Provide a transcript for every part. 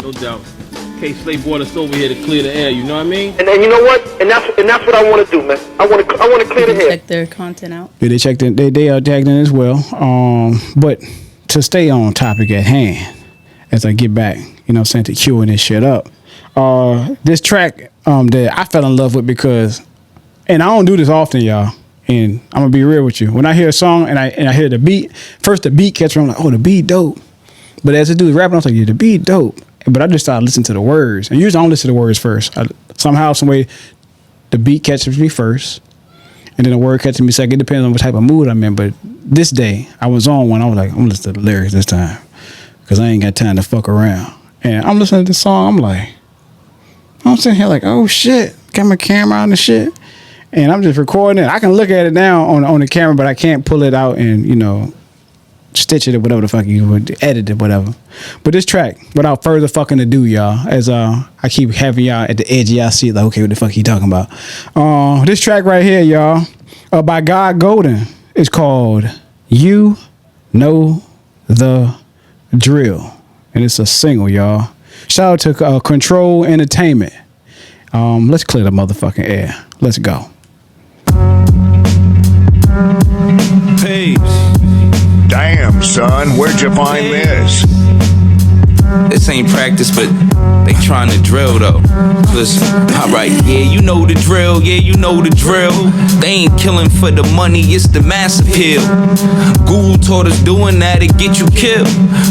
No doubt. K-Slave brought us over here to clear the air, you know what I mean? And you know what? And that's what I want to do, man. I want to clear the air. Check their content out. Yeah, they are tagged in as well. But to stay on topic at hand, as I get back, you know what I'm saying, to queuing this shit up. This track that I fell in love with because, and I don't do this often, y'all, and I'm gonna be real with you. When I hear a song and I hear the beat, first the beat catches me, I'm like, oh, the beat dope. But as the dude's rapping, I was like, yeah, the beat dope. But I just started listening to the words, and usually I don't listen to the words first. Somehow, some way, the beat catches me first, and then the word catches me second. It depends on what type of mood I'm in. But this day, I was on one. I was like, I'm listening to the lyrics this time because I ain't got time to fuck around. And I'm listening to the song. I'm like, I'm sitting here like, oh shit, got my camera on the shit, and I'm just recording it. I can look at it now on the camera, but I can't pull it out and, you know, stitch it or whatever the fuck you would, edit it, whatever. But this track, without further fucking ado, y'all, as I keep having y'all at the edge of y'all seat, like, okay, what the fuck he talking about? This track right here, y'all, by God Golden, is called You Know the Drill, and it's a single, y'all. Shout out to Control Entertainment. Let's clear the motherfucking air. Let's go. Peace. Damn, son, where'd you find this? This ain't practice, but they trying to drill though. Listen, alright, yeah, you know the drill, yeah, you know the drill. They ain't killing for the money, it's the mass appeal. Google taught us doing that, it get you killed.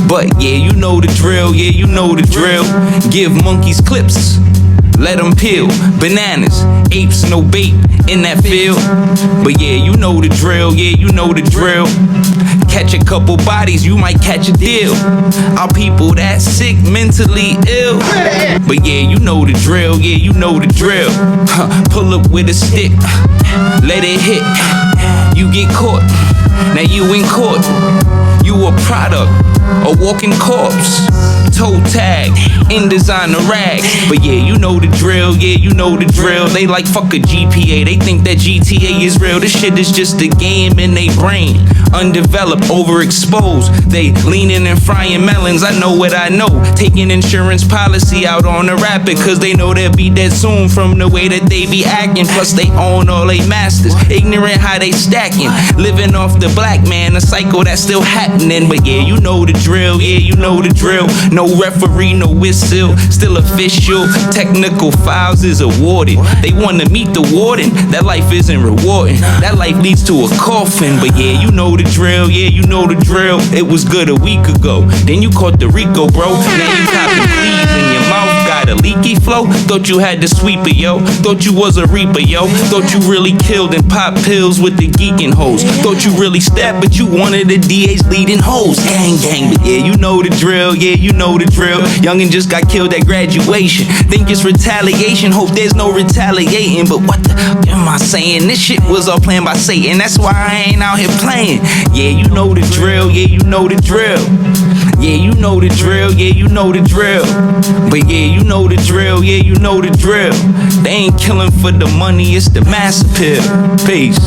But yeah, you know the drill, yeah, you know the drill. Give monkeys clips, let them peel. Bananas, apes, no bait in that field. But yeah, you know the drill, yeah, you know the drill. Catch a couple bodies, you might catch a deal. Our people that sick, mentally ill. But yeah, you know the drill, yeah, you know the drill. Pull up with a stick, let it hit. You get caught, now you in court. You a product, a walking corpse. Toe tag, in designer rag. But yeah, you know the drill, yeah, you know the drill. They like fuck a GPA, they think that GTA is real. This shit is just a game in they brain. Undeveloped, overexposed. They leaning and frying melons, I know what I know. Taking insurance policy out on the rapid, cause they know they'll be dead soon from the way that they be acting. Plus they own all they masters, ignorant how they stacking. Living off the black man, a cycle that's still happening. But yeah, you know the drill, yeah, you know the drill. No referee, no whistle, still official. Technical files is awarded. They wanna meet the warden, that life isn't rewarding. That life leads to a coffin. But yeah, you know the drill, yeah, you know the drill. It was good a week ago, then you caught the Rico, bro. Now you copping fleas in your mouth, got a leaky flow. Thought you had the sweeper, yo. Thought you was a reaper, yo. Thought you really killed and popped pills with the geeking hoes. Thought you really stepped, but you wanted the DA's leading hoes. Gang, gang, but yeah, you know the drill, yeah, you know the drill. Youngin' just got killed at graduation. Think it's retaliation, hope there's no retaliating. But what the am I saying? This shit was all planned by Satan. That's why I ain't out here playing. Yeah, you know the drill, yeah, you know the drill. Yeah, you know the drill, yeah, you know the drill. But yeah, you know the drill, yeah, you know the drill. They ain't killing for the money, it's the mass appeal. Peace.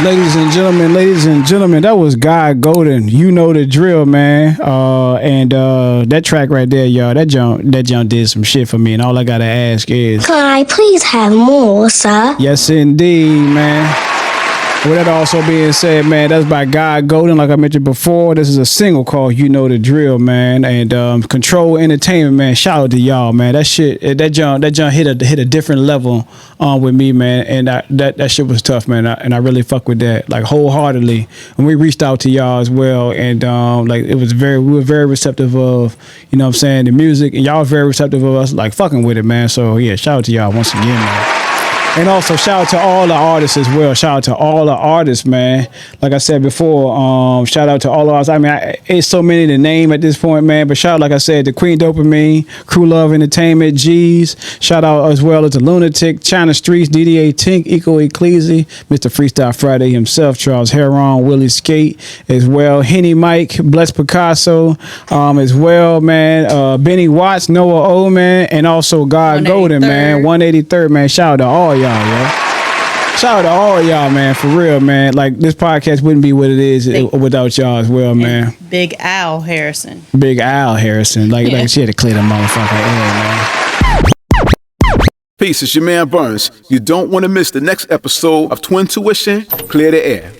Ladies and gentlemen, that was God Golden. You know the drill, man. And that track right there, y'all, that junk did some shit for me. And all I gotta ask is, can I please have more, sir? Yes, indeed, man. With that also being said, man, that's by God Golden. Like I mentioned before, this is a single called "You Know the Drill," man. And Control Entertainment, man. Shout out to y'all, man. That shit, that junk hit a different level with me, man. And that shit was tough, man. And I really fuck with that, like, wholeheartedly. And we reached out to y'all as well, and like we were very receptive of, you know what I'm saying, the music, and y'all was very receptive of us, like, fucking with it, man. So yeah, shout out to y'all once again, man. And also shout out to all the artists as well. Shout out to all the artists, man. Like I said before, shout out to all the artists. I mean, it's so many to name at this point, man. But shout out, like I said, to Queen Dopamine, Crew Love Entertainment, G's. Shout out as well to Lunatic, China Streets, DDA Tink, Eco Ecclesi, Mr. Freestyle Friday himself, Charles Heron, Willie Skate as well, Henny Mike, Bless Picasso as well, man. Benny Watts, Noah O, man, and also God Golden, man. 183rd, man. Shout out to all y'all, yo. Shout out to all y'all, man, for real, man. Like, this podcast wouldn't be what it is without y'all as well, man. Big Al Harrison. Big Al Harrison. Like she had to clear the motherfucker air, man. Peace, it's your man Burns. You don't want to miss the next episode of Twin Tuition, Clear the Air.